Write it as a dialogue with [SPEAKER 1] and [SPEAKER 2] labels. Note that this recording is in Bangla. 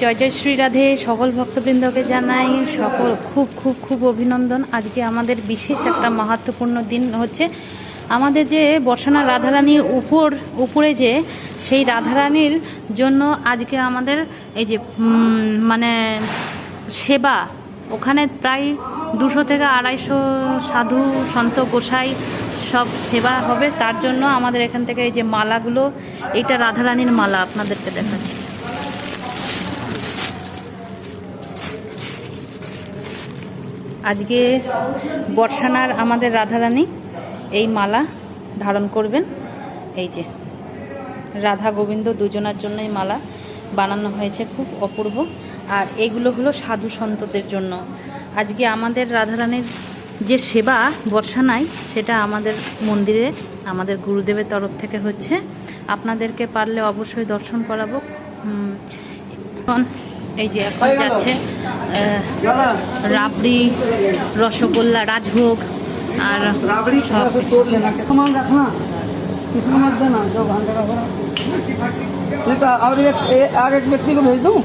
[SPEAKER 1] জয় জয় শ্রী রাধে। সকল ভক্তবৃন্দকে জানাই সকল খুব খুব খুব অভিনন্দন। আজকে আমাদের বিশেষ একটা মাহাত্ম্যপূর্ণ দিন হচ্ছে আমাদের যে বর্ষানা রাধারানী উপরে যে সেই রাধারানীর জন্য আজকে আমাদের এই যে মানে সেবা, ওখানে প্রায় 200 থেকে 250 সাধু সন্ত গোসাই সব সেবা হবে। তার জন্য আমাদের এখান থেকে এই যে মালাগুলো, এইটা রাধারানীর মালা আপনাদেরকে দেখাচ্ছি। আজকে বর্ষানার আমাদের রাধারানী এই মালা ধারণ করবেন। এই যে রাধা গোবিন্দ দুজনার জন্য এই মালা বানানো হয়েছে, খুব অপূর্ব। আর এইগুলো হলো সাধু সন্তদের জন্য। আজকে আমাদের রাধারানীর যে সেবা বর্ষানায়, সেটা আমাদের মন্দিরে আমাদের গুরুদেবের তরফ থেকে হচ্ছে। আপনাদেরকে পারলে অবশ্যই দর্শন করাবো। এই যে এখন যাচ্ছে রাবড়ি, রসগোল্লা, রাজভোগ আর
[SPEAKER 2] और एक व्यक्ति को भेज दूँ।